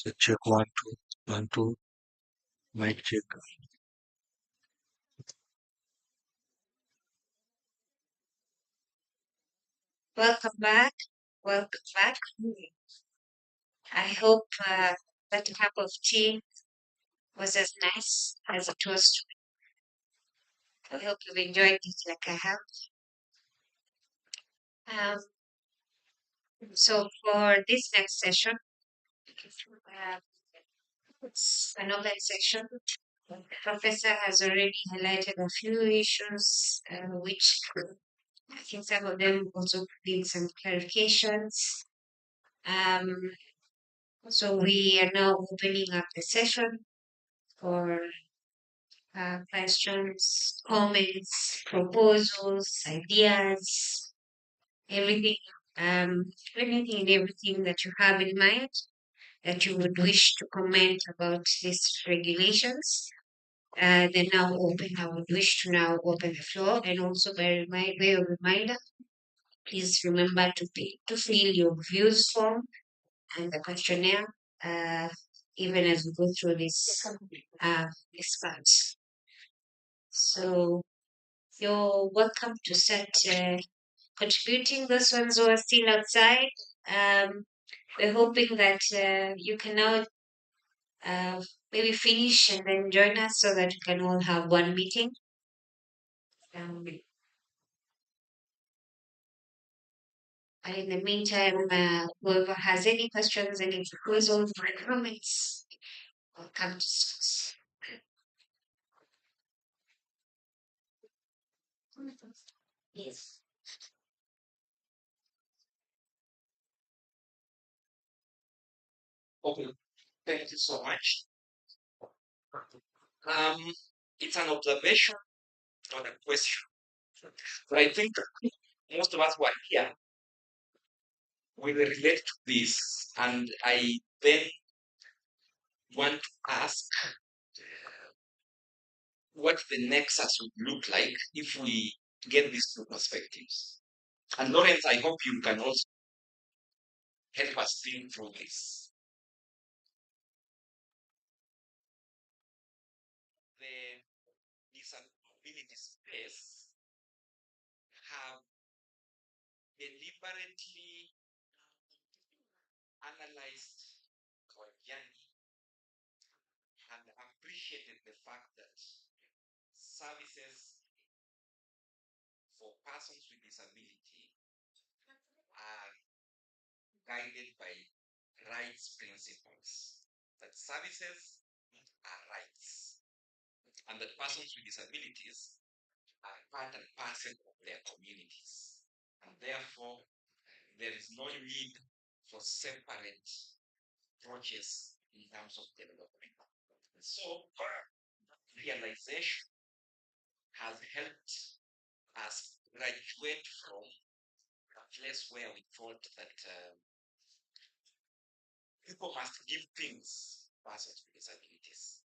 Check, check, one, two, one, two, mic check. Welcome back. Welcome back. I hope that cup of tea was as nice as it was. I hope you've enjoyed it like I have. Um, so for this next session, uh, it's an open session. The professor has already highlighted a few issues, which I think some of them also need some clarifications. Um, so we are now opening up the session for questions, comments, proposals, ideas, everything, anything and everything that you have in mind that you would wish to comment about these regulations. Then now open, I would wish to now open the floor and also way of reminder, please remember to fill your views form and the questionnaire, uh, even as we go through this part. So you're welcome to start contributing. Those ones who are still outside, um, we're hoping that you can now maybe finish and then join us so that we can all have one meeting. Um, and in the meantime, whoever has any questions, any proposals, or comments, welcome to discuss. Yes. Okay, thank you so much. Um, it's an observation, not a question. But I think most of us who are here will relate to this, and I then want to ask what the nexus would look like if we get these two perspectives. And Lawrence, I hope you can also help us think through this. The disability space have deliberately analyzed our journey and appreciated the fact that services for persons with disability are guided by rights principles. That services are rights, and that persons with disabilities are part and parcel of their communities. And therefore, there is no need for separate approaches in terms of development. So, realization has helped us graduate from a place where we thought that people must give things to persons with disabilities.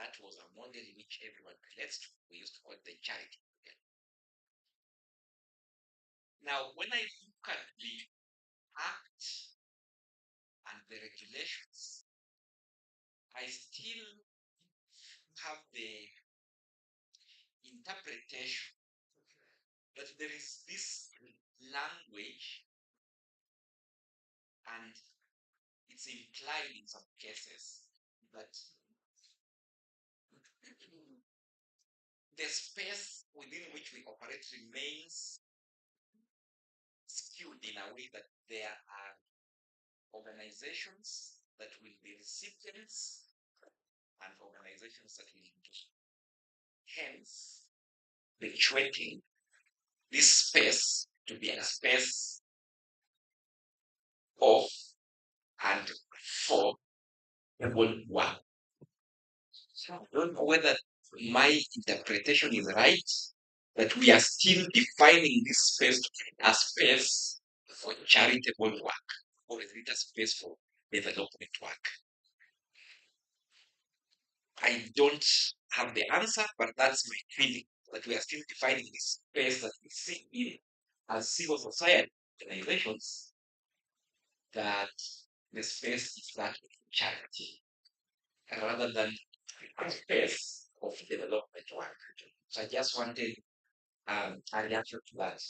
That was a model in which everyone relates to. We used to call it the charity model. Now, when I look at the act and the regulations, I still have the interpretation that there is this language, and it's implied in some cases that the space within which we operate remains skewed in a way that there are organizations that will be recipients and organizations that will give. Hence, perpetuating this space to be a space of and for able work. So I don't know whether my interpretation is right, that we are still defining this space to be a space for charitable work, or is it a space for development work? I don't have the answer, but that's my feeling that we are still defining this space that we see in as civil society organizations, that the space is that. charity rather than a space of development work. So I just wanted a reaction to that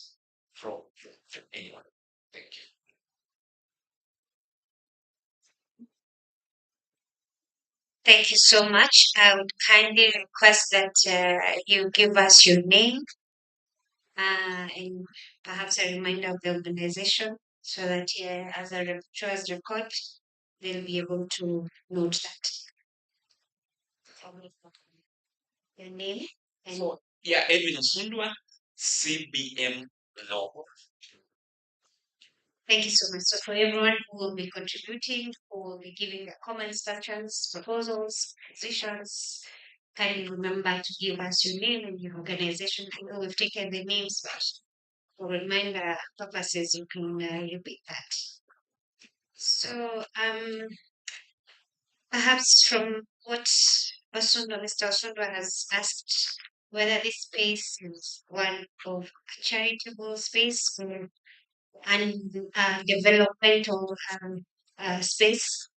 from anyone. Thank you. Thank you so much. I would kindly request that you give us your name and perhaps a reminder of the organization so that as a retro's record, they'll be able to note that. Your name and So, yeah, Edwin Sundwa, CBM Law. thank you so much. So for everyone who will be contributing, who will be giving their comments, questions, proposals, positions, kindly remember to give us your name and your organization. I know we've taken the names, but for reminder purposes, you can repeat that. So perhaps from what Mr. Osundwa has asked, whether this space is one of a charitable space or and developmental space.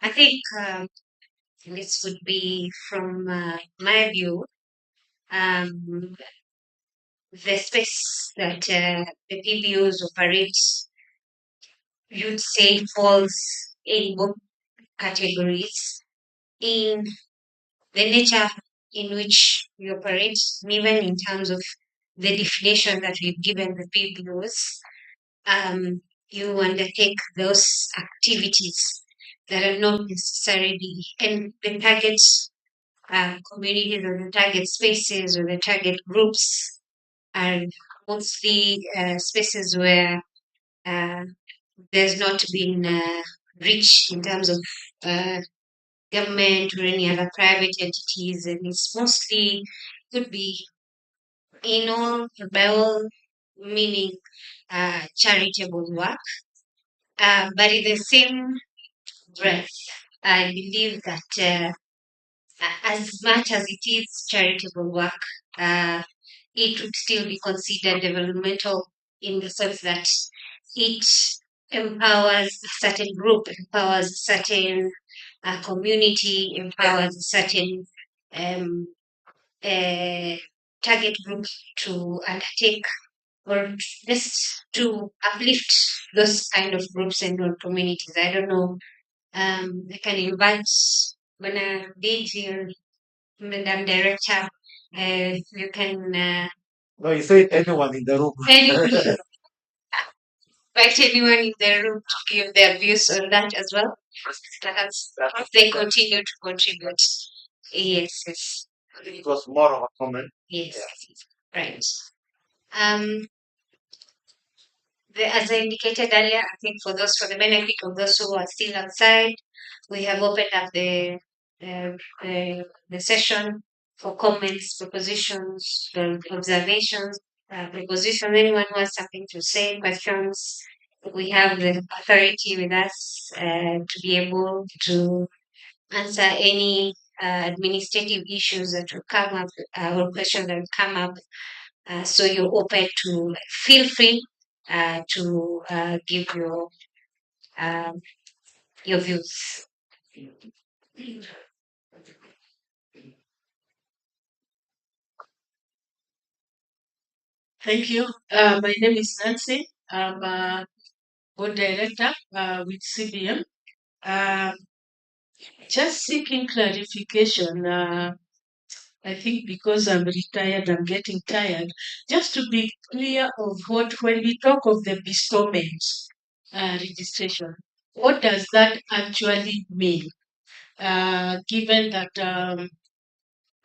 I think this would be, from my view, um, the space that the PBOs operate, you'd say, falls in both categories in the nature in which we operate, and even in terms of the definition that we've given the PBOs. You undertake those activities that are not necessarily in the target communities or the target spaces or the target groups are mostly spaces where uh, there's not been reach in terms of uh, government or any other private entities, and it's mostly could be in all by all meaning charitable work. But in the same breath, I believe that as much as it is charitable work, uh, it would still be considered developmental in the sense that it empowers a certain group, empowers a certain community, empowers a certain um, uh, target group to undertake or just to uplift those kind of groups and or communities. I don't know. I can invite Bana DJ, Madam Director. You can No, you said anyone in the room. invite anyone in the room to give their views on that as well. Perhaps if they continue to contribute. Yes, yes, I think it was more of a comment. yes, Yeah. right. Um, as I indicated earlier, I think for the benefit of those who are still outside, we have opened up the session for comments, propositions, observations, proposition. Anyone who has something to say, questions, we have the authority with us to be able to answer any administrative issues that will come up or questions that will come up. So you're open to feel free to give um, your views. Thank you. My name is Nancy. I'm a board director with CBM. Uh, just seeking clarification. I think because I'm retired, I'm getting tired. Just to be clear of what, when we talk of the bestowment registration, what does that actually mean? Given that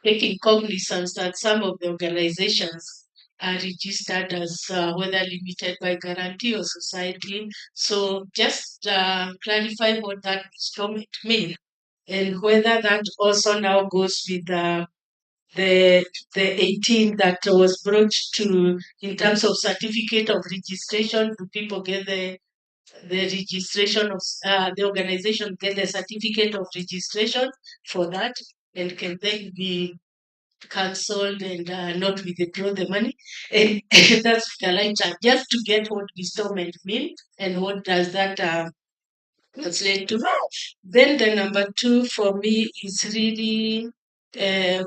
taking cognizance that some of the organizations are registered as whether limited by guarantee or society. So just clarify what that installment means and whether that also now goes with the 18 that was brought to in terms of certificate of registration. Do people get the registration of the organization get the certificate of registration for that and can then be cancelled and not withdraw the money. And that's what I like that, just to get what bestowment mean and what does that translate to. Then the number two for me is really,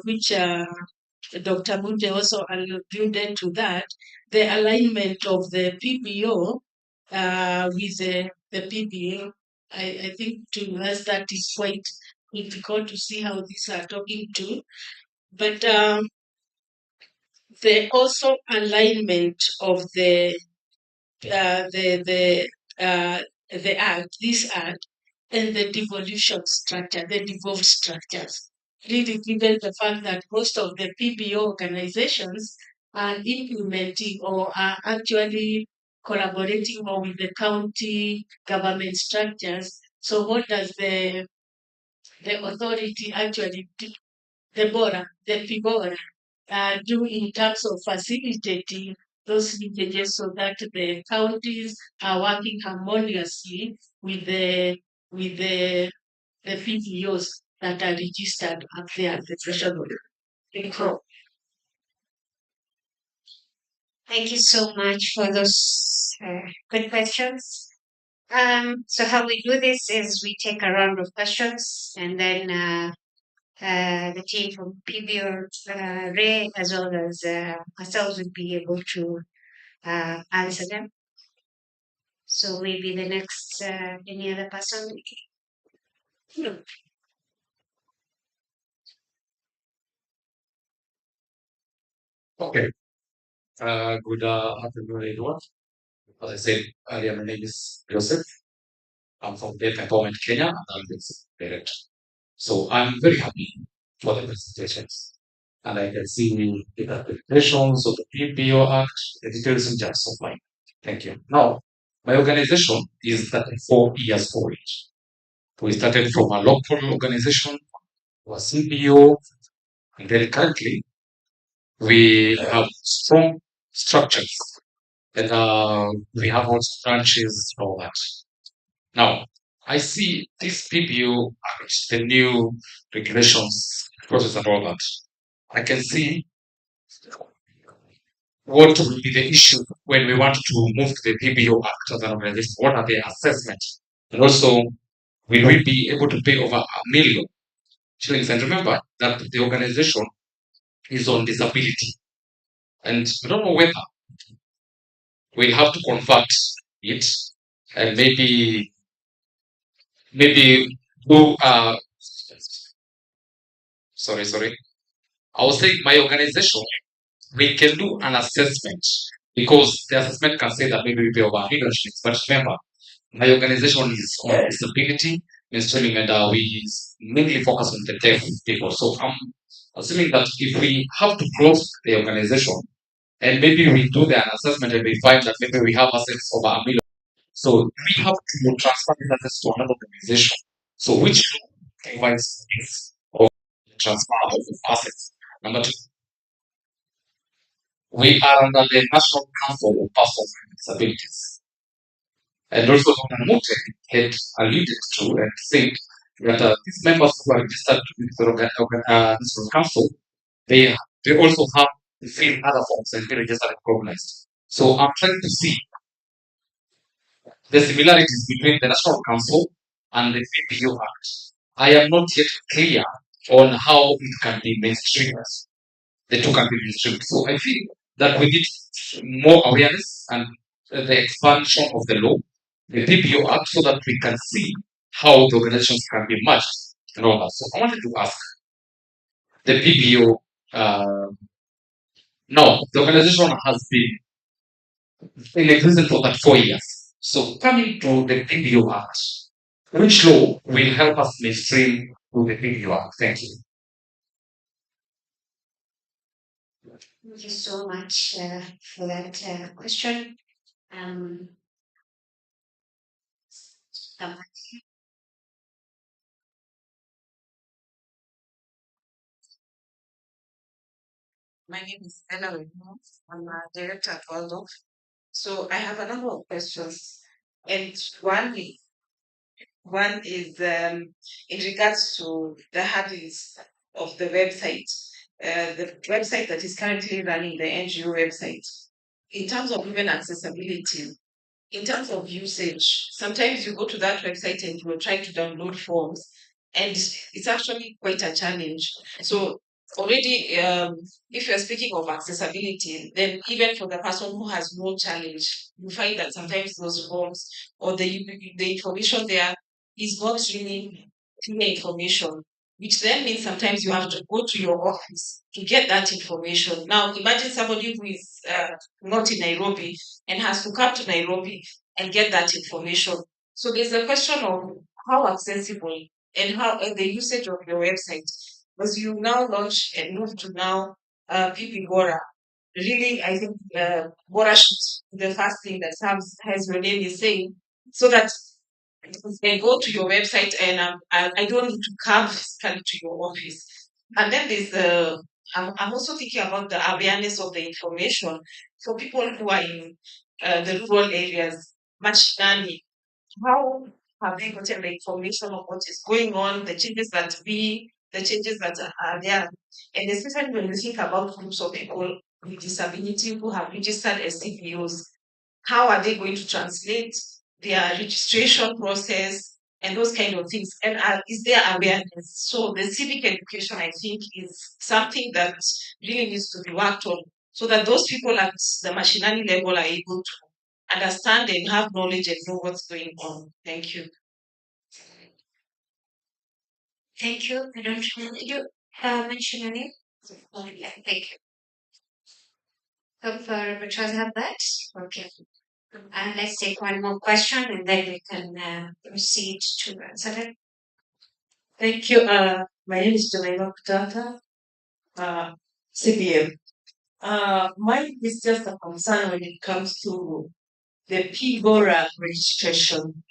which Dr. Munde also alluded to that, the alignment of the PBO with the PBA. I think to us that is quite difficult to see how these are talking to. But the also alignment of uh, the the the act, this act, and the devolution structure, the devolved structures. Really, given the fact that most of the PBO organizations are implementing or are actually collaborating more with the county government structures. So, what does the authority actually do? The PBORA do in terms of facilitating those linkages so that the counties are working harmoniously with the PDOs that are registered up there at the threshold. Thank you. Thank you so much for those good questions. So how we do this is we take a round of questions and then the team from PBO, Ray, as well as ourselves would be able to answer them. So maybe the next, any other person? Okay. Good afternoon, everyone. As I said earlier, my name is Joseph. I'm from Deaf Empowerment Kenya, and I'm the director. So I'm very happy for the presentations. And I can see the interpretations of the PPO Act, the details in just of mine. Thank you. Now, my organization is 34 years old. We started from a local organization to a CPO, and then currently we have strong structures and we have also branches and all that. Now, I see this PPO Act, the new regulations, process and all that. I can see what will be the issue when we want to move to the PPO Act as an organization. What are the assessments? And also, will we be able to pay over 1 million shillings? And remember that the organization is on disability. And we don't know whether we'll have to convert it and maybe do sorry. I was saying my organization, we can do an assessment because the assessment can say that maybe we pay over leadership. But remember, my organization is on disability mainstreaming and we mainly focus on the deaf people. So I'm assuming that if we have to close the organization and maybe we do the assessment and we find that maybe we have assets over 1 million. So we have to transfer these assets to another organization. So which provides this or transfer of assets. Number two, we are under the National Council of Persons with Disabilities. And also Dr. Mute had alluded to and said that these members who are registered with the National Council, they they also have to fill other forms and be registered and recognized. So I'm trying to see the similarities between the National Council and the PPO Act. I am not yet clear on how it can be mainstreamed. The two can be mainstreamed. So I feel that we need more awareness and the expansion of the law, the PPO Act, so that we can see how the organizations can be merged and all that. So I wanted to ask the PPO. Now, the organization has been in existence for that 4 years. So coming to the PPO Act, which law will help us mainstream to the PPO Act? Thank you. Thank you so much for that question. Um, um, My name is Ella Wemo. I'm a director at Waldorf. So I have a number of questions. And one is in regards to the handles of the website that is currently running the NGO website. In terms of even accessibility, in terms of usage, sometimes you go to that website and you're trying to download forms, and it's actually quite a challenge. So already, if you're speaking of accessibility, then even for the person who has no challenge, you find that sometimes those forms or the information there is not really clear information, which then means sometimes you have to go to your office to get that information. Now, imagine somebody who is not in Nairobi and has to come to Nairobi and get that information. So there's a question of how accessible and how and the usage of your website. As you now launch and move to now PP Gora, really, I think Gora should be the first thing that has your name is saying, so that you can go to your website and I don't need to come physically to your office. And then there's the I'm also thinking about the awareness of the information for people who are in the rural areas, mashinani. How have they gotten the information of what is going on, the changes that are there, and especially when you think about groups of people with disability who have registered as CPOs, how are they going to translate their registration process and those kind of things? And is there awareness? So the civic education, I think, is something that really needs to be worked on so that those people at the machinani level are able to understand and have knowledge and know what's going on. Thank you. Thank you. I don't know. Did you mention your name? Oh, yeah, thank you. Hope Bertrand have that. Okay. Let's take one more question and then we can proceed to answer it. Thank you. My name is Jemima Kutata, CBM. Mine is just a concern when it comes to the PGORA registration,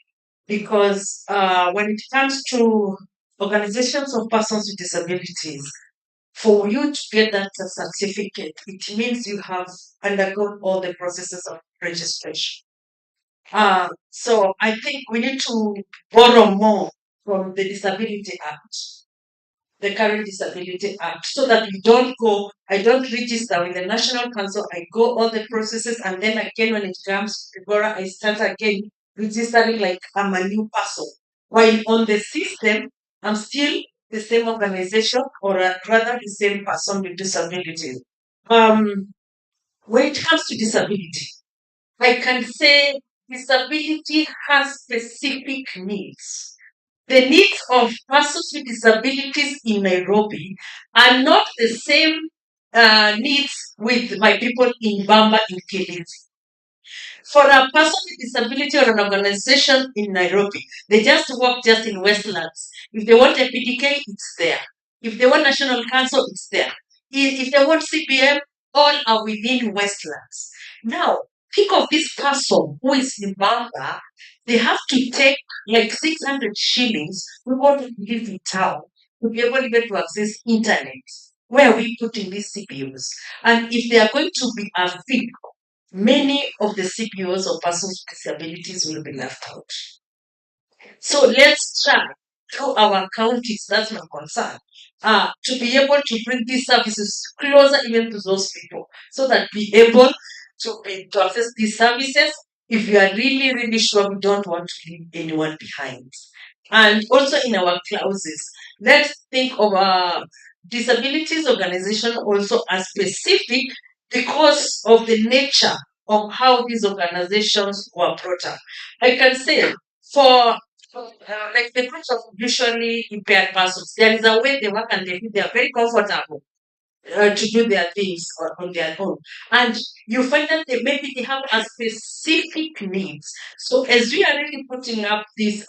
because when it comes to organizations of persons with disabilities, for you to get that certificate, it means you have undergone all the processes of registration. So I think we need to borrow more from the Disability Act, the current Disability Act, so that I don't register with the National Council, I go all the processes, and then again when it comes to Gora, I start again registering like I'm a new person. While on the system, I'm still the same organization, or rather the same person with disabilities. When it comes to disability, I can say disability has specific needs. The needs of persons with disabilities in Nairobi are not the same needs with my people in Bamba in Kilifi. For a person with disability or an organization in Nairobi, they just work just in Westlands. If they want a PDK, it's there. If they want National Council, it's there. If they want CPM, all are within Westlands. Now, think of this person who is in Bamba, they have to take like 600 shillings we want to live in town to be able even to access internet. Where are we putting these CPUs? And if they are going to be a fee, many of the CPOs or persons with disabilities will be left out. So let's try through our counties, that's my concern, to be able to bring these services closer even to those people so that be able to access these services if we are really, really sure we don't want to leave anyone behind. And also in our clauses, let's think of a disabilities organization also as specific because of the nature of how these organizations were brought up. I can say for like the groups of visually impaired persons, there is a way they work and they are very comfortable to do their things on their own. And you find that maybe they have a specific needs. So as we are really putting up these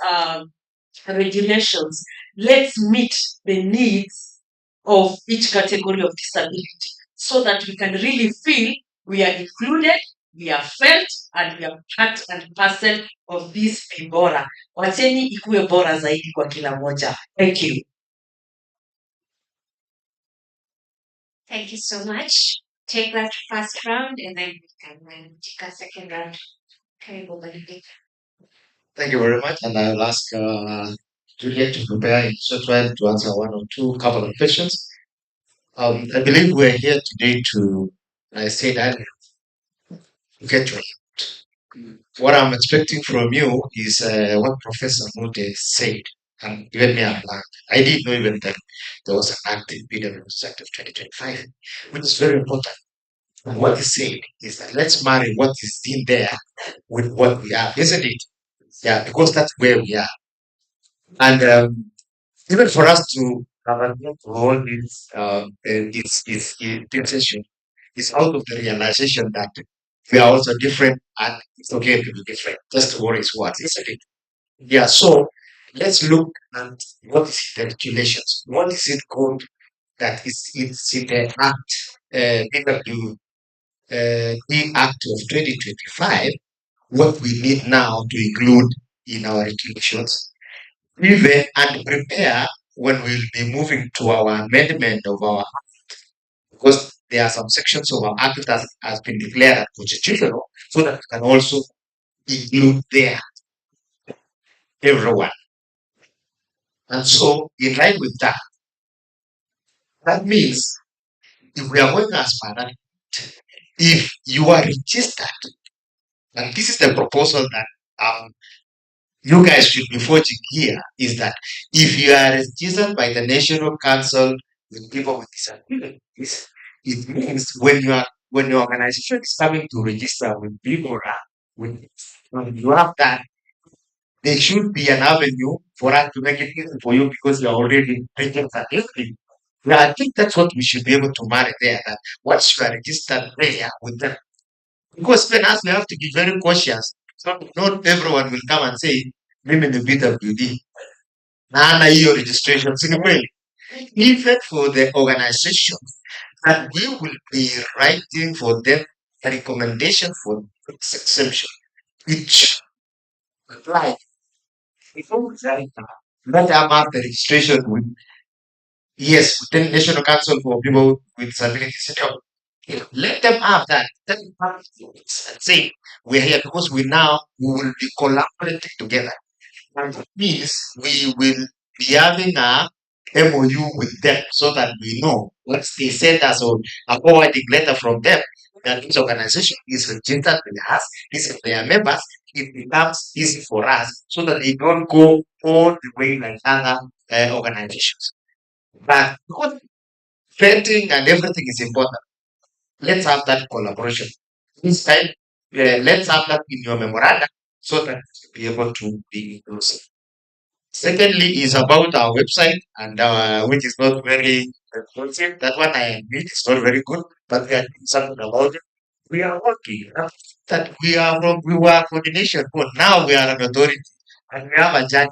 regulations, let's meet the needs of each category of disability so that we can really feel we are included, we are felt, and we are part and parcel of this bora. Wacheni ikuwe bora zaidi kwa kila moja. Thank you. Thank you so much. Take that first round and then we can take a second round. Karibu Benedict. Thank you very much. And I'll ask Juliet to prepare in short while to answer one or two couple of questions. I believe we're here today to, I said earlier, to get your What I'm expecting from you is what Professor Mute said. And even me, I didn't know even that there was an act in PWS Act of 2025, which is very important. And what he said is that let's marry what is in there with what we have, isn't it? Yeah, because that's where we are. And even for us to have a look to all this, it's intention is out of the realization that we are also different and it's okay to be different. Just what is what, isn't it? Yeah, so let's look at what is the regulations. What is it called that is it's in the Act, the Act of 2025, what we need now to include in our regulations, even and prepare when we'll be moving to our amendment of our because there are some sections of our act that has been declared unconstitutional, so that we can also include there everyone. And so, in line with that, that means if we are going as far that if you are registered, and this is the proposal that you guys should be forging here, is that if you are registered by the National Council with people with disabilities, it means when your organization is coming to register with people with when you have that, there should be an avenue for us to make it easy for you because you're already registered. Yeah, I think that's what we should be able to marry there. That once you are registered there with them, because when us we have to be very cautious. So not everyone will come and say, "Mimi ni PWD." Nana hiyo registration. Si ni kweli? Even for the organization, that we will be writing for them a recommendation for this exemption, which apply before we write let them have the registration with yes, within National Council for People with Disabilities. Let them have that. Let them have it and say we're here because we will be collaborating together. And it means we will be having a MOU with them so that we know once they send us a forwarding letter from them that this organization is registered with us, this is their members, it becomes easy for us so that they don't go all the way like other organizations. But because vetting and everything is important, let's have that collaboration. This time, let's have that in your memoranda so that you'll be able to be inclusive. Secondly, is about our website and which is not very responsive. That one I admit is not very good, but we are doing something about it. We are working. That we were coordination, but now we are an authority and we have a judge.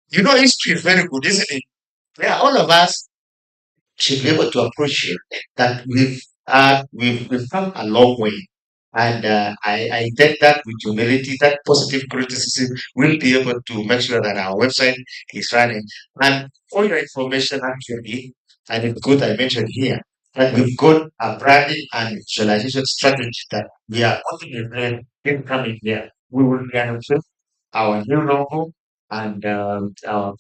You know, history is very good, isn't it? Yeah, all of us should be able to appreciate that we've come a long way. And I take that with humility, that positive criticism, we'll be able to make sure that our website is running. And for your information, actually, and it's good I mentioned here, that we've got a branding and visualization strategy that we are putting in coming here. We will be announcing our new logo and our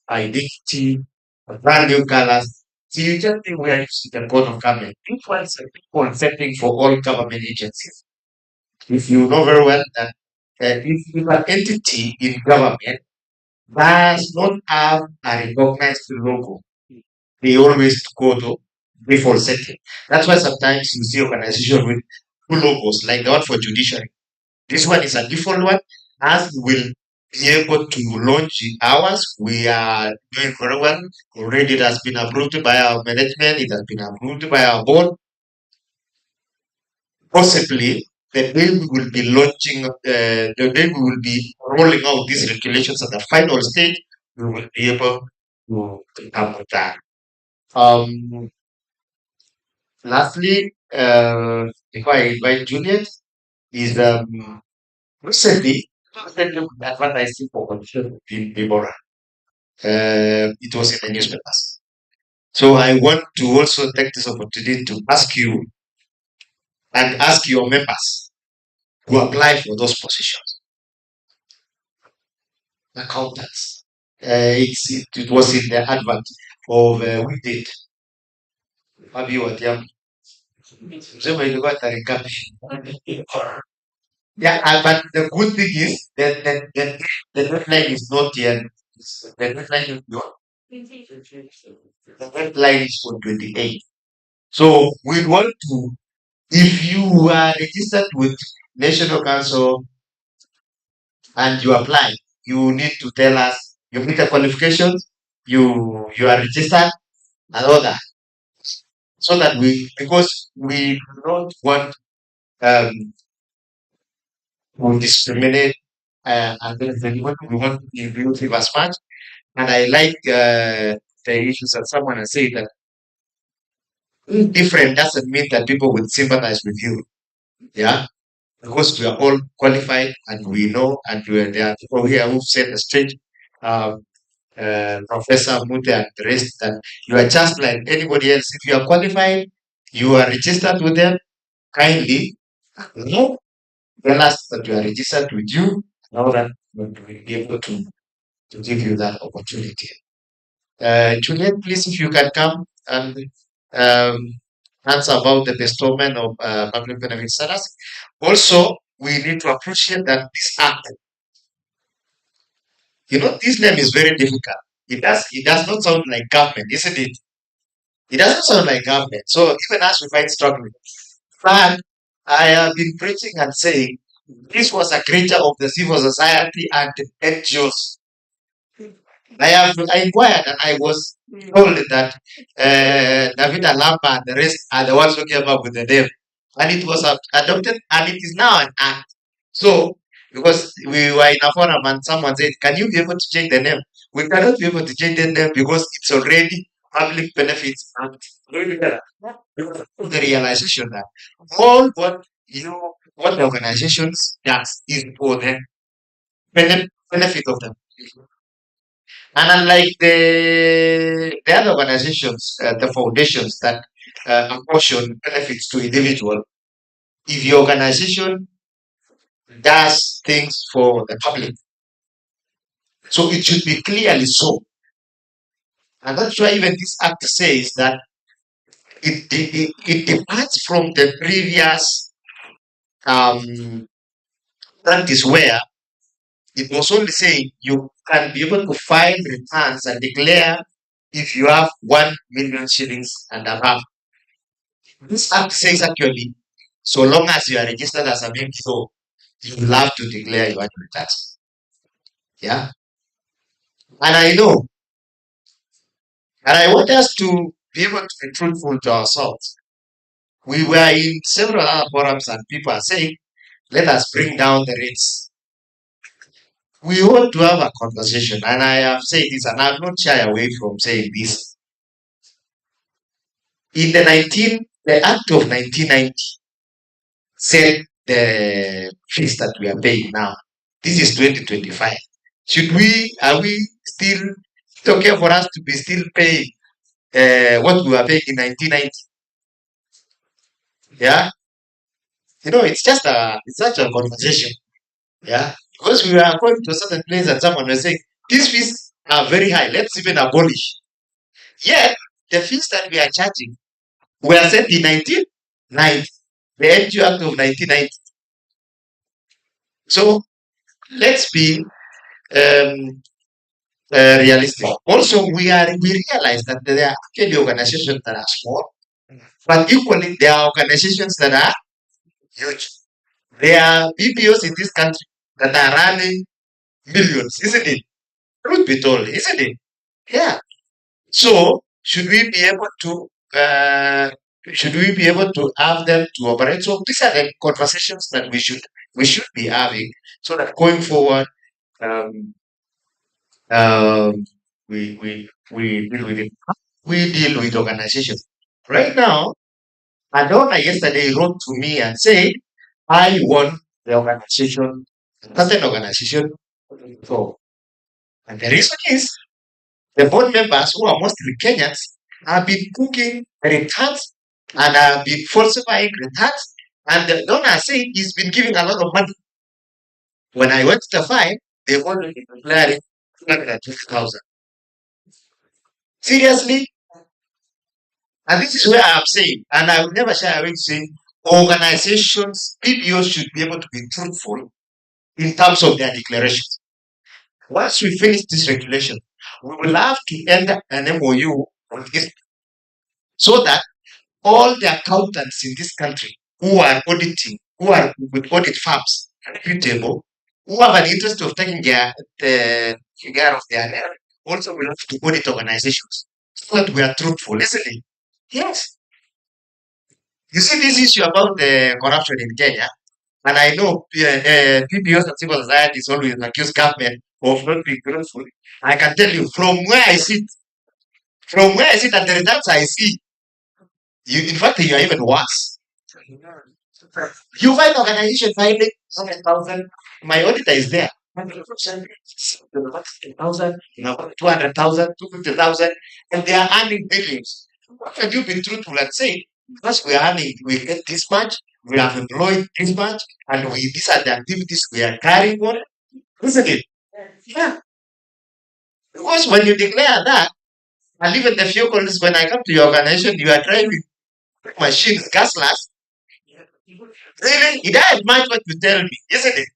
identity, brand new colors. So you just think we are using the code of government. This one is a big concepting for all government agencies. If you know very well that if an entity in government does not have a recognized logo, they always go to default setting. That's why sometimes you see organizations with two logos, like the one for judiciary. This one is a default one. As we will be able to launch ours, we are doing very well. Already it has been approved by our management, it has been approved by our board. Possibly, the day we will be launching, the day we will be rolling out these regulations at the final stage, we will be able to come with that. Um, lastly, before I invite Juliet, is recently that's what I see for condition in Deborah. It was in the newspapers. So I want to also take this opportunity to ask you and ask your members to apply for those positions. Accountants. It was in the advert of we did. Maybe what Msema ilikuwa tarehe ngapi? Yeah, but the good thing is the deadline is not yet. The deadline is not. The deadline is for 28. So we want to, if you are registered with National Council and you apply, you need to tell us you meet the qualifications, you are registered and all that. So that because we do not want um to discriminate against anyone. We want to be inclusive as much. And I like the issues that someone has said that being different doesn't mean that people will sympathize with you. Yeah. Because we are all qualified and we know, and there are people here who've said the straight, um, Professor Mute and the rest, that you are just like anybody else. If you are qualified, you are registered with them, kindly, no, tell us that you are registered with you, now that we will be able to give you that opportunity. Juliet, please, if you can come and um, answer about the bestowment of public benefit status. Also, we need to appreciate that this act, this name is very difficult. It does not sound like government, isn't it? It doesn't sound like government. So even us, we find struggling. But I have been preaching and saying this was a creature of the civil society and NGOs. I inquired and I was told that David Alamba and the rest are the ones who came up with the name. And it was adopted and it is now an act. So, because we were in a forum and someone said, can you be able to change the name? We cannot be able to change the name because it's already Public Benefits Act. The realization that all what the organizations does is for the benefit of them. And unlike the other organizations, the foundations that apportion benefits to individual, if your organization does things for the public, so it should be clearly so. And that's why even this act says that it departs from the previous practice where it was only saying you can be able to file returns and declare if you have 1 million shillings and above. This act says actually, so long as you are registered as a BPO, you will have to declare your annual tax. Yeah. And I know, and I want us to be able to be truthful to ourselves. We were in several other forums and people are saying, let us bring down the rates. We want to have a conversation, and I have said this, and I've not shy away from saying this. In the Act of 1990 said the fees that we are paying now. This is 2025. Are we still, it's okay for us to be still paying what we were paying in 1990? Yeah. It's such a conversation. Yeah. Because we were going to a certain place and someone was saying, these fees are very high. Let's even abolish. Yet, the fees that we are charging were set in 1990, the NGO Act of 1990. So, let's be realistic. Also, we realize that there are actually organizations that are small, but equally there are organizations that are huge. There are BPOs in this country that are running millions, isn't it? Truth be told, isn't it? Yeah. So should we be able to have them to operate? So these are the conversations that we should be having so that going forward um, um, we deal with it. We deal with organizations. Right now, Adona yesterday wrote to me and said, I want the organization, a certain organization. So, and the reason is the board members who are mostly Kenyans have been cooking returns and have been falsifying returns. And the donor said he's been giving a lot of money. When I went to the file, they wanted to declare it 250,000. Seriously? And this is where I'm saying, and I will never shy away to say, organizations, PPOs should be able to be truthful in terms of their declarations. Once we finish this regulation, we will have to enter an MOU with this so that all the accountants in this country who are auditing, who are with audit firms, reputable, who have an interest of taking care of their revenue, also will have to audit organizations so that we are truthful, isn't it? Yes. You see this issue about the corruption in Kenya, and I know PBOs and civil societies always accuse government of not being truthful. I can tell you from where I sit and the results I see, in fact, you are even worse. You find organization filing 100,000. My auditor is there. 100%, 200,000, 200,000, 250,000, and they are earning billions. What have you been truthful and say? Because we are earning, we get this much, we have employed this much, and these are the activities we are carrying on, isn't it? Yeah. Because when you declare that, and even the vehicles, when I come to your organization, you are driving machines, gasless. Really, it doesn't match what you tell me, isn't it?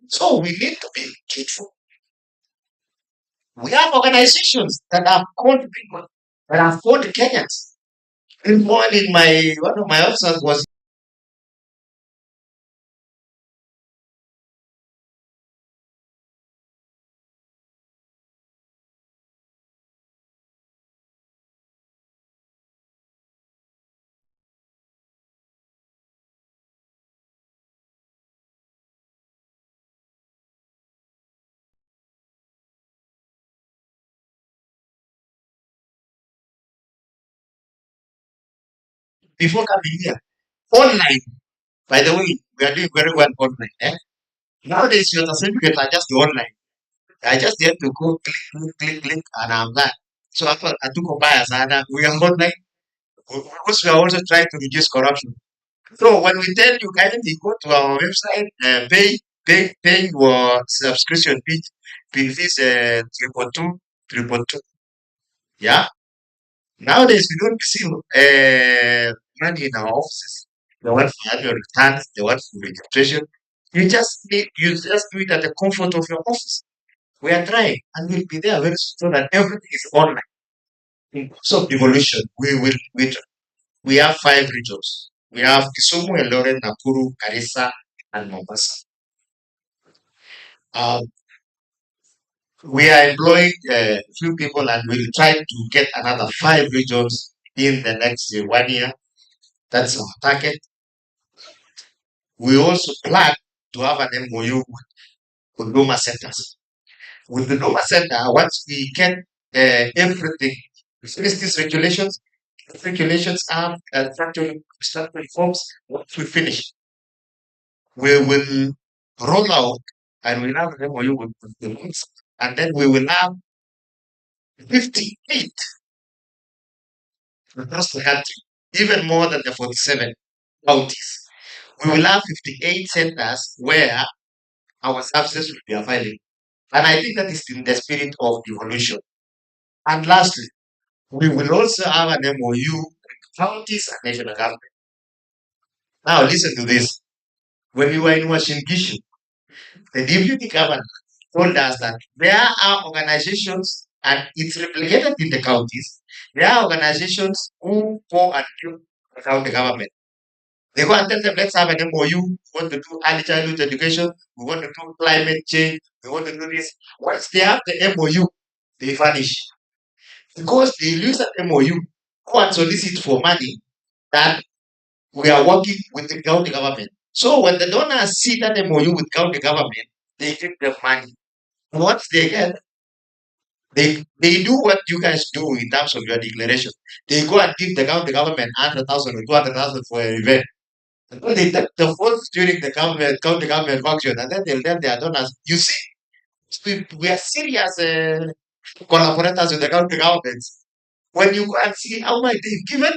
So we need to be truthful. We have organizations that have called people, that have called Kenyans. In the morning, one of my officers was before coming here. Online, by the way, we are doing very well online. Nowadays, your certificates are just online. I just have to go click, and I'm done. So after I took a bias and we are online because we are also trying to reduce corruption. So when we tell you kindly go to our website, pay your subscription fee, fees, triple two, triple two. Yeah. Nowadays we don't see money in our offices. They want for annual returns, they want for registration. You just do it at the comfort of your office. We are trying and we'll be there very soon so that everything is online. In terms of devolution, we have 5 regions. We have Kisumu, Eldoret, Nakuru, Garissa, and Mombasa. Um, we are employing few people and we'll try to get another 5 regions in the next 1 year. That's our target. We also plan to have an MOU with Huduma centers. With the Huduma center, once we get everything, we finish these regulations, have structural forms. Once we finish, we will roll out and we'll have an MOU with the months, and then we will have 58 across the country, even more than the 47 counties. We will have 58 centers where our services will be available. And I think that is in the spirit of evolution. And lastly, we will also have an MOU with counties and national government. Now listen to this. When we were in Washington, D.C., the deputy governor told us that there are organizations, and it's replicated in the counties. There are organizations who go and give the county government. They go and tell them, let's have an MOU. We want to do early childhood education. We want to do climate change. We want to do this. Once they have the MOU, they vanish. Because they use that MOU, go and solicit for money that we are working with the county government. So when the donors see that MOU with county government, they give them money. Once they get, they do what you guys do in terms of your declaration. They go and give the county government 100,000 or 200,000 for an event. And then they take the funds during the county government function, and then they'll tell their donors, you see, we are serious collaborators with the county governments. When you go and see how much they've given,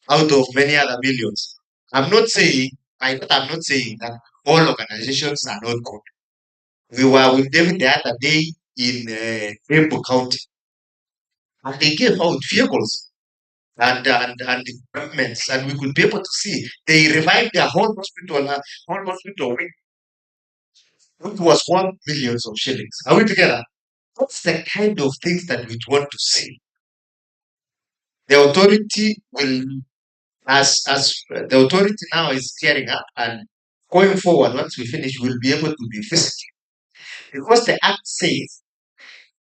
out of many other millions. I'm not saying, I'm not saying that all organizations are not good. We were with them the other day in Embu County, and they gave out vehicles. and departments, and we could be able to see they revived their whole hospital wing, which was 1 million of shillings. Are we together? What's the kind of things that we want to see? The authority will, as the authority now is gearing up, and going forward, once we finish, we'll be able to be visiting, because the act says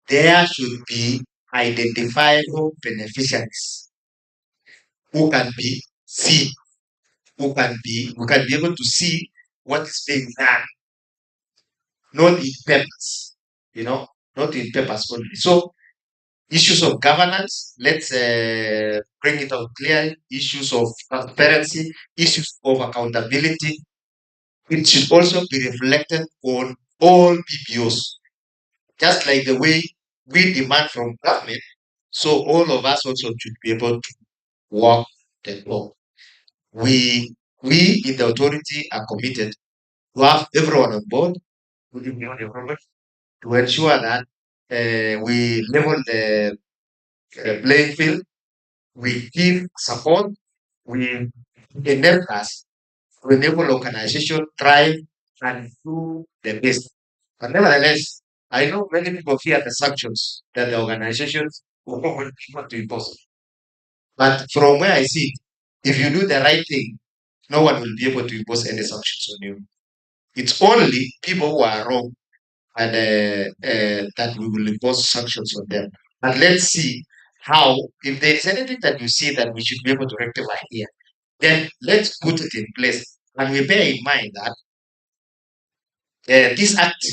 there should be identifiable beneficiaries who can be seen, we can be able to see what is being done, not in papers, you know, not in papers only. So issues of governance, let's bring it out clear. Issues of transparency, issues of accountability. It should also be reflected on all PPOs, just like the way we demand from government. So all of us also should be able to walk the talk. We in the authority are committed to have everyone on board, including the government, to ensure that we level the playing field, we give support, we enable us to enable organization thrive and do the best. But nevertheless, I know many people fear the sanctions that the organizations will want to impose. But from where I see it, if you do the right thing, no one will be able to impose any sanctions on you. It's only people who are wrong and that we will impose sanctions on them. And let's see how, if there is anything that you see that we should be able to rectify here, then let's put it in place. And we bear in mind that this act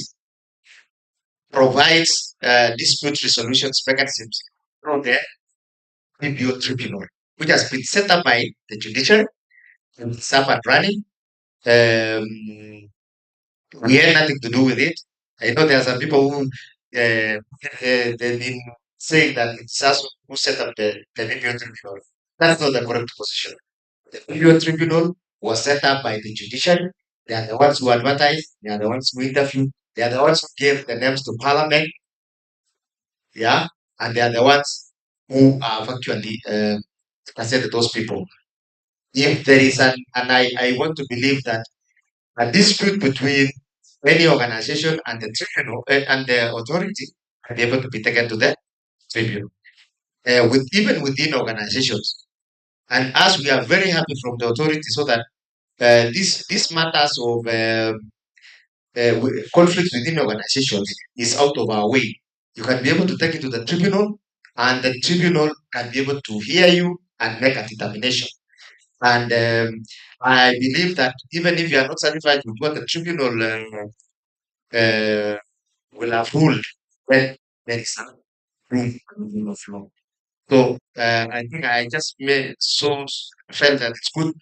provides dispute resolutions mechanisms through the PBO tribunal, which has been set up by the judiciary and it's up and running. We had nothing to do with it. I know there are some people who they've been saying that it's us who set up the PBO tribunal. That's not the correct position. The PBO tribunal was set up by the judiciary. They are the ones who advertised. They are the ones who interviewed. They are the ones who gave the names to parliament. Yeah, and they are the ones who have actually presented those people. If there is and I want to believe that a dispute between any organization and the tribunal and the authority can be able to be taken to the tribunal, with even within organizations. And as we are very happy from the authority, so that this matters of conflicts within organizations is out of our way. You can be able to take it to the tribunal, and the tribunal can be able to hear you and make a determination. And I believe that even if you are not satisfied with what the tribunal will have ruled, then there is some room of law. So I think I just felt that it's good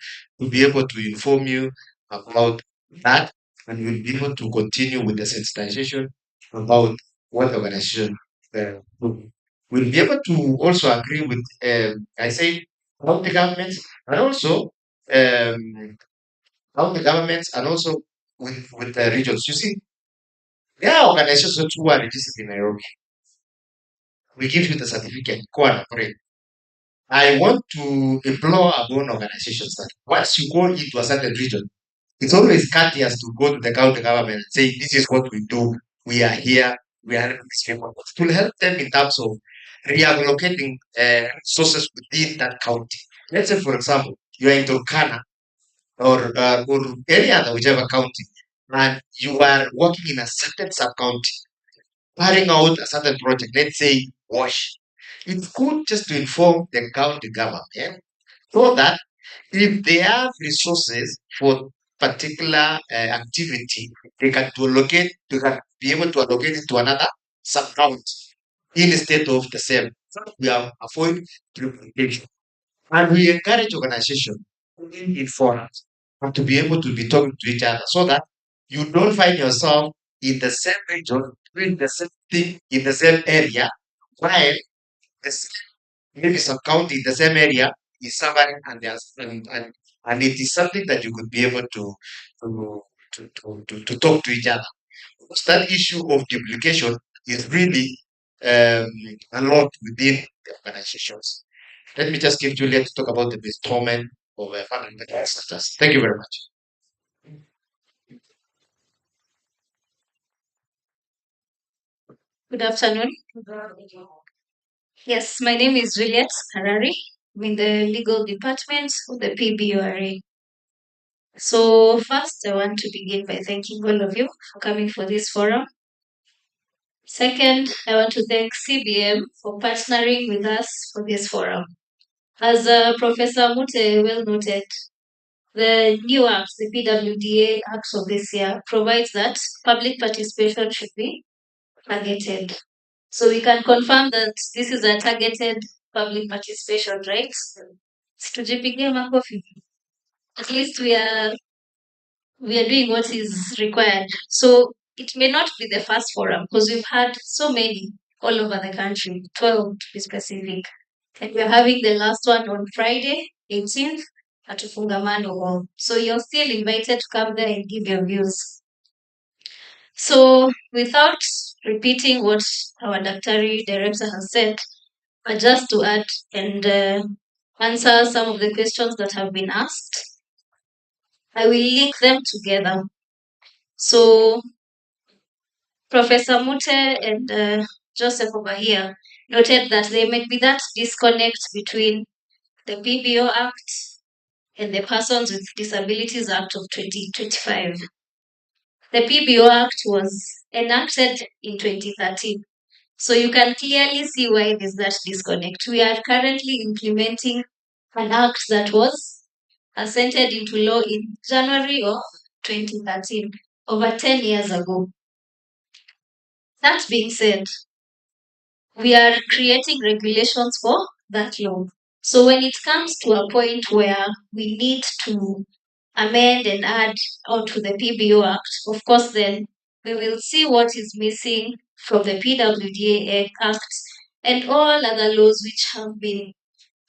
to be able to inform you about that, and we'll be able to continue with the sensitization about what organization do. We'll be able to also agree with, I say, county governments, and also um, county governments, and also with the regions. You see, there are organizations who are registered in Nairobi. We give you the certificate, go and operate. I want to implore upon organizations that once you go into a certain region, it's always courteous to go to the county government and say, this is what we do. We are here. We are helping these people. It will help them in terms of reallocating resources within that county. Let's say, for example, you are in Turkana or any other, whichever county, and you are working in a certain sub county, carrying out a certain project, let's say wash. It's good just to inform the county government so that if they have resources for particular activity, they can be able to allocate it to another sub county instead of the same. So we are avoid duplication. And we encourage organizations in forums and to be able to be talking to each other so that you don't find yourself in the same region doing the same thing in the same area, while the same, maybe some county in the same area is suffering, and it is something that you could be able to to talk to each other. Because that issue of duplication is really um, a lot within the organizations. Let me just give Juliet to talk about the bestowment of fundamental status. Thank you very much. Good afternoon. Yes, my name is Juliet Harari. I'm in the legal department of the PBURA. So, first, I want to begin by thanking all of you for coming for this forum. Second, I want to thank CBM for partnering with us for this forum. As Professor Mute well noted, the new Act, the PWDA Act of this year, provides that public participation should be targeted. So we can confirm that this is a targeted public participation, right? Tujipigie makofi. At least we are doing what is required. So it may not be the first forum because we've had so many all over the country, 12 to be specific. And we're having the last one on Friday, 18th, at Ufungamano Hall. So you're still invited to come there and give your views. So without repeating what our Daktari director has said, but just to add and answer some of the questions that have been asked, I will link them together. So Professor Mute and Joseph over here noted that there may be that disconnect between the PBO Act and the Persons with Disabilities Act of 2025. The PBO Act was enacted in 2013. So you can clearly see why there's that disconnect. We are currently implementing an act that was assented into law in January of 2013, over 10 years ago. That being said, we are creating regulations for that law. So when it comes to a point where we need to amend and add onto the PBO Act, of course, then we will see what is missing from the PWDA Act and all other laws which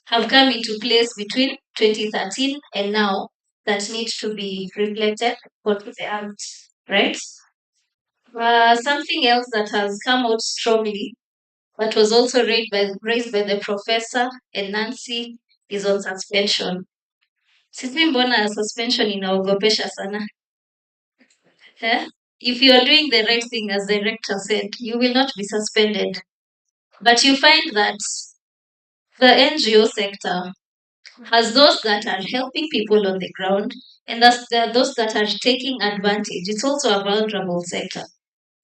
have come into place between 2013 and now that need to be reflected onto the Act, right? Something else that has come out strongly that was also raised by the professor and Nancy is on suspension. Sijui mbona suspension inaogopesha sana. If you are doing the right thing, as the director said, you will not be suspended. But you find that the NGO sector has those that are helping people on the ground, and there are those that are taking advantage. It's also a vulnerable sector.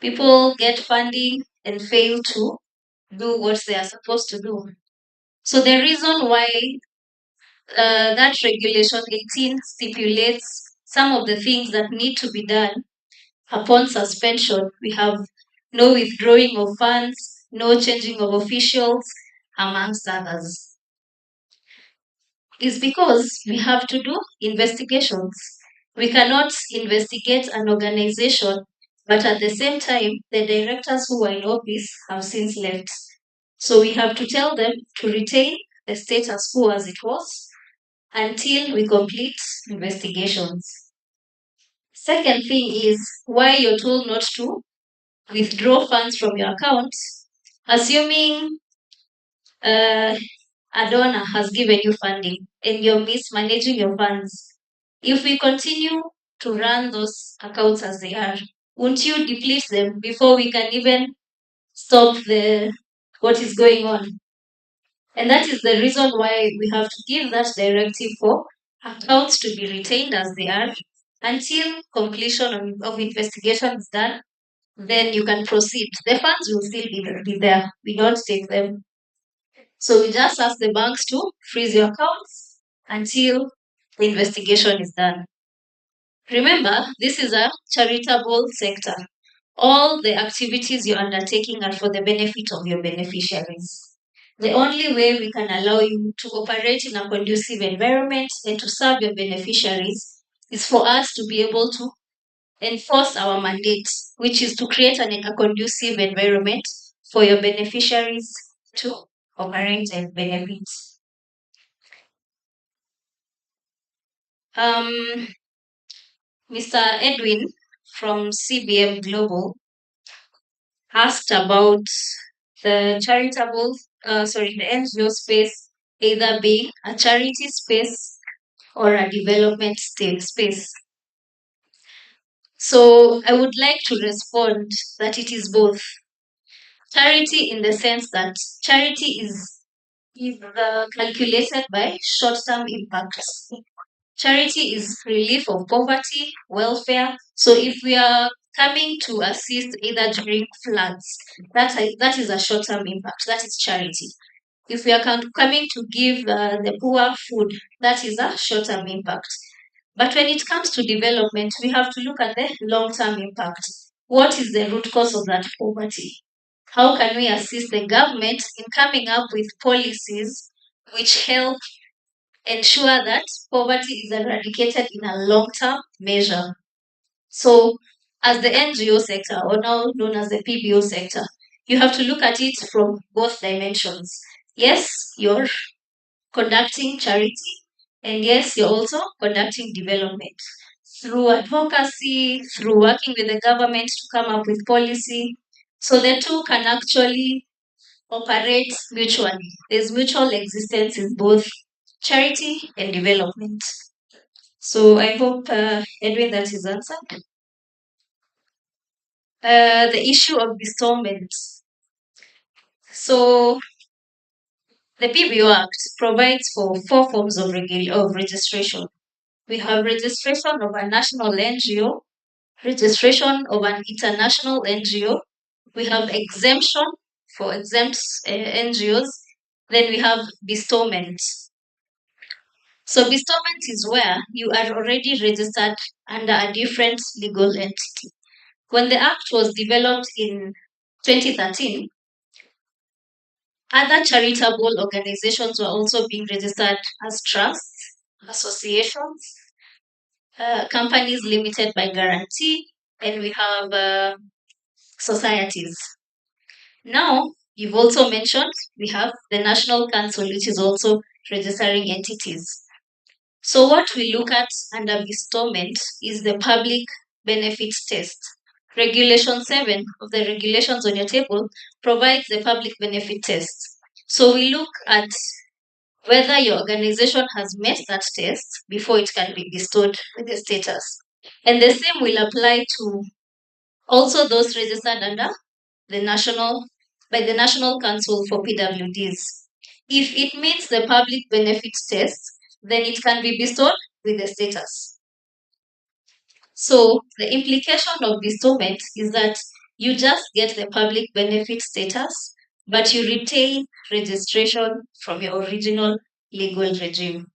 People get funding and fail to do what they are supposed to do. So the reason why that regulation 18 stipulates some of the things that need to be done upon suspension. We have no withdrawing of funds, no changing of officials, amongst others. Is because we have to do investigations. We cannot investigate an organization, but at the same time, the directors who are in office have since left. So we have to tell them to retain the status quo as it was until we complete investigations. Second thing is why you're told not to withdraw funds from your account, assuming a donor has given you funding and you're mismanaging your funds. If we continue to run those accounts as they are, won't you deplete them before we can even stop what is going on? And that is the reason why we have to give that directive for accounts to be retained as they are until completion of investigation is done. Then you can proceed. The funds will still be there. We don't take them. So we just ask the banks to freeze your accounts until the investigation is done. Remember, this is a charitable sector. All the activities you're undertaking are for the benefit of your beneficiaries. The only way we can allow you to operate in a conducive environment and to serve your beneficiaries is for us to be able to enforce our mandate, which is to create a conducive environment for your beneficiaries to operate and benefit. Mr. Edwin from CBM Global asked about the NGO space either being a charity space or a development space. So I would like to respond that it is both. Charity in the sense that charity is calculated by short-term impacts. Charity is relief of poverty, welfare. So if we are coming to assist either during floods, that is a short-term impact. That is charity. If we are coming to give the poor food, that is a short-term impact. But when it comes to development, we have to look at the long-term impact. What is the root cause of that poverty? How can we assist the government in coming up with policies which help ensure that poverty is eradicated in a long-term measure? So, as the NGO sector, or now known as the PBO sector, you have to look at it from both dimensions. Yes, you're conducting charity, and yes, you're also conducting development through advocacy, through working with the government to come up with policy. So the two can actually operate mutually. There's mutual existence in both charity and development. So I hope, Edwin, that is answered. The issue of bestowment. So the PBO Act provides for 4 forms of registration. We have registration of a national NGO, registration of an international NGO. We have exemption for exempt NGOs. Then we have bestowment. So bestowment is where you are already registered under a different legal entity. When the Act was developed in 2013, other charitable organizations were also being registered as trusts, associations, companies limited by guarantee, and we have societies. Now, you've also mentioned we have the National Council, which is also registering entities. So, what we look at under bestowment is the public benefits test. Regulation 7 of the regulations on your table provides the public benefit test. So, we look at whether your organization has met that test before it can be bestowed with the status. And the same will apply to also those registered under the National Council for PWDs. If it meets the public benefits test, then it can be bestowed with the status. So the implication of bestowment is that you just get the public benefit status, but you retain registration from your original legal regime.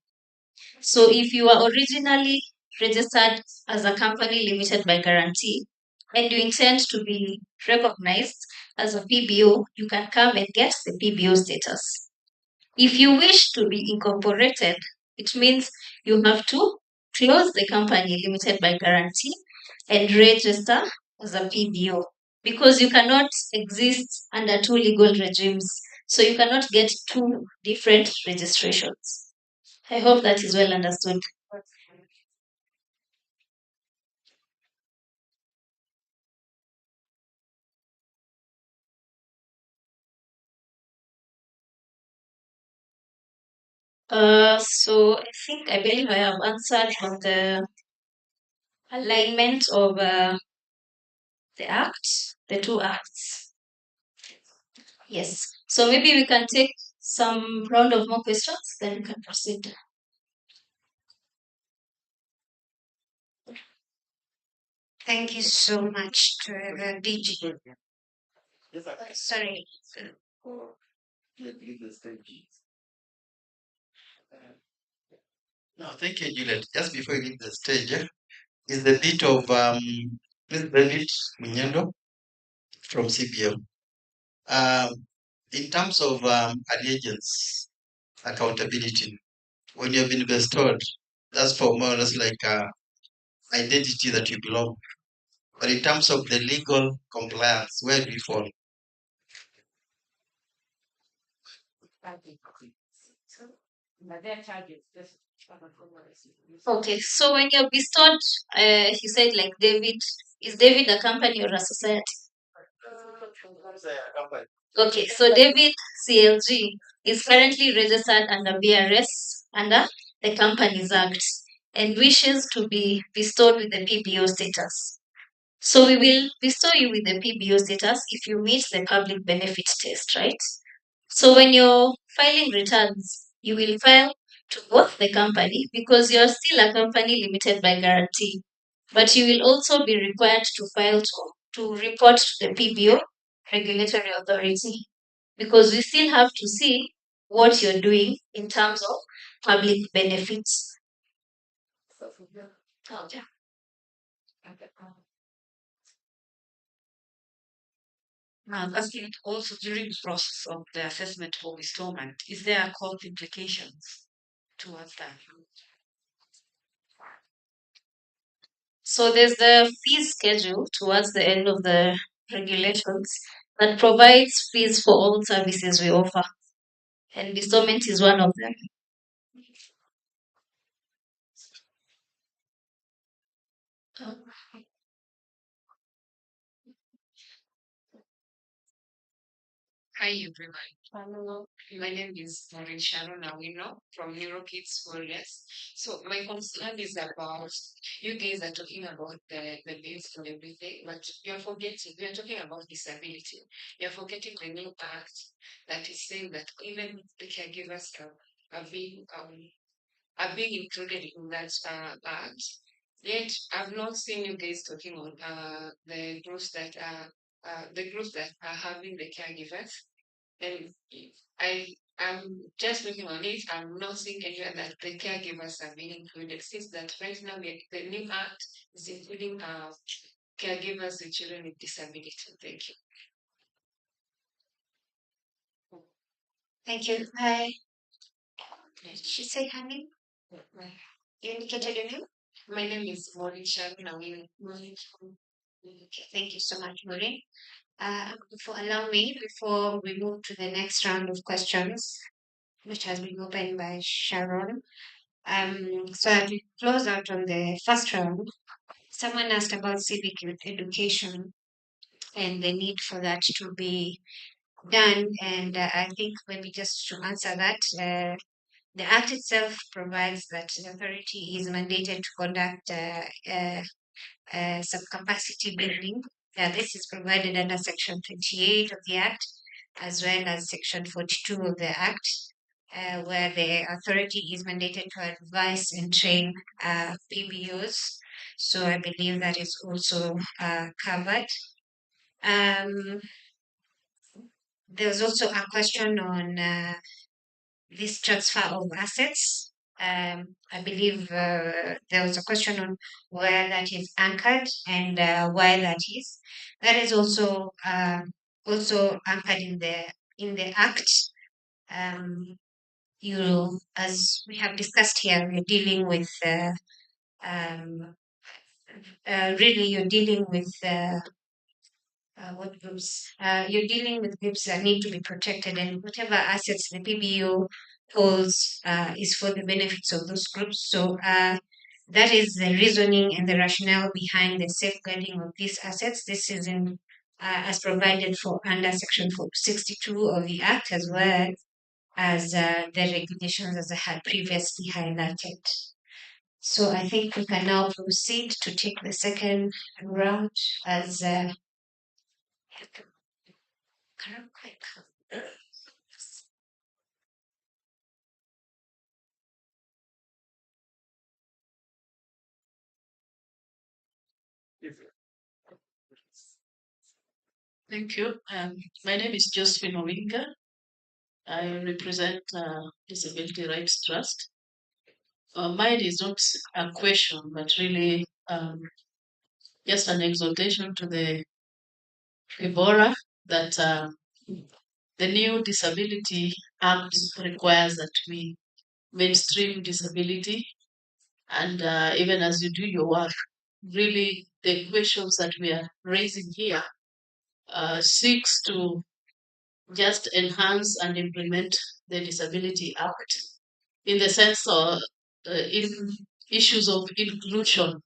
So if you are originally registered as a company limited by guarantee and you intend to be recognized as a PBO, you can come and get the PBO status. If you wish to be incorporated, it means you have to close the company limited by guarantee and register as a PBO because you cannot exist under two legal regimes. So you cannot get two different registrations. I hope that is well understood. So I believe I have answered on the alignment of the act, the two acts. Yes. So maybe we can take some round of more questions, then we can proceed. Thank you so much to DG. Sorry. No, thank you, Juliet. Just before you leave the stage, is the bit of Ms. David Munyendo from CBM. In terms of allegiance, accountability, when you've been bestowed, that's for more or less like identity that you belong. But in terms of the legal compliance, where do you fall? Okay, so when you're bestowed, you said like David, is David a company or a society? Okay, so David CLG is currently registered under BRS under the Companies Act and wishes to be bestowed with the PBO status. So we will bestow you with the PBO status if you meet the public benefit test, right? So when you're filing returns, you will file to both the company because you're still a company limited by guarantee. But you will also be required to file to report to the PBO regulatory authority because we still have to see what you're doing in terms of public benefits. Oh, yeah. Asking also during the process of the assessment for bestowment, is there cost implications towards that? So there's the fee schedule towards the end of the regulations that provides fees for all services we offer, and bestowment is one of them. Hi everyone. Hello. My name is Maureen Sharon Awino from NeuroKids Warriors. So my concern is about you guys are talking about the bills and everything, but you're forgetting we are talking about disability. You're forgetting the new act that is saying that even the caregivers are being included in that act. Yet I've not seen you guys talking on the groups that are having the caregivers. And I am just looking on it. I'm not seeing anywhere that the caregivers are being included. Since that right now the new act is including caregivers with children with disability. Thank you. Thank you. Hi. Did she say her name? You indicated your name? My name is Maureen Sharon Awino. Okay, thank you so much, Maureen. Allow me, before we move to the next round of questions, which has been opened by Sharon. So as we close out on the first round, someone asked about civic education and the need for that to be done. And I think maybe just to answer that, the Act itself provides that the authority is mandated to conduct some capacity building. This is provided under Section 28 of the Act, as well as Section 42 of the Act, where the authority is mandated to advise and train PBOs. So I believe that is also covered. There's also a question on this transfer of assets. I believe there was a question on where that is anchored and why that is. That is also anchored in the Act. As we have discussed here, we're dealing with um, really you're dealing with what groups? You're dealing with groups that need to be protected, and whatever assets the PBO holds is for the benefits of those groups. So that is the reasoning and the rationale behind the safeguarding of these assets. This is in as provided for under Section 62 of the Act, as well as the regulations as I had previously highlighted. So I think we can now proceed to take the second round as Thank you. My name is Josephine Owinga. I represent Disability Rights Trust. Mine is not a question, but really just an exhortation to the FIBORA that the new Disability Act requires that we mainstream disability. And even as you do your work, really the questions that we are raising here seeks to just enhance and implement the Disability Act in the sense of in issues of inclusion.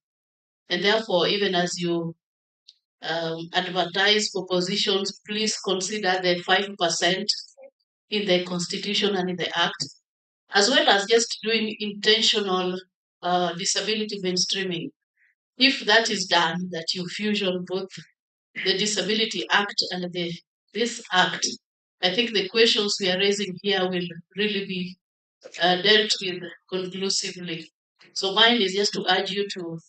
And therefore, even as you advertise for positions, please consider the 5% in the Constitution and in the Act, as well as just doing intentional disability mainstreaming. If that is done, that you fusion both the Disability Act and this Act, I think the questions we are raising here will really be dealt with conclusively. So mine is just to urge you to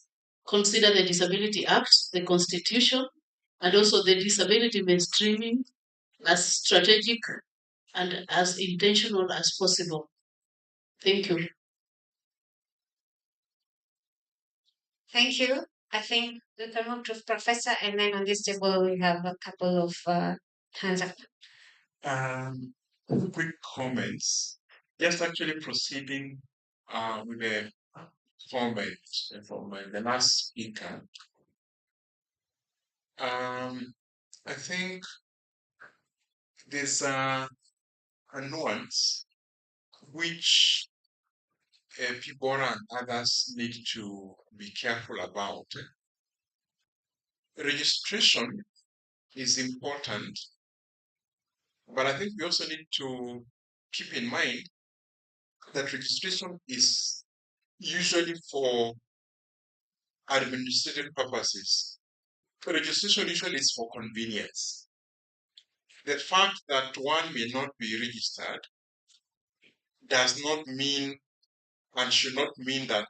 consider the Disability Act, the Constitution, and also the disability mainstreaming as strategic and as intentional as possible. Thank you. Thank you. I think we can move to Professor, and then on this table we have a couple of hands up. Quick comments. Just actually proceeding with the comment from the last speaker. I think there's a nuance which people and others need to be careful about. Registration is important, but I think we also need to keep in mind that registration is usually for administrative purposes. Registration usually is for convenience. The fact that one may not be registered does not mean and should not mean that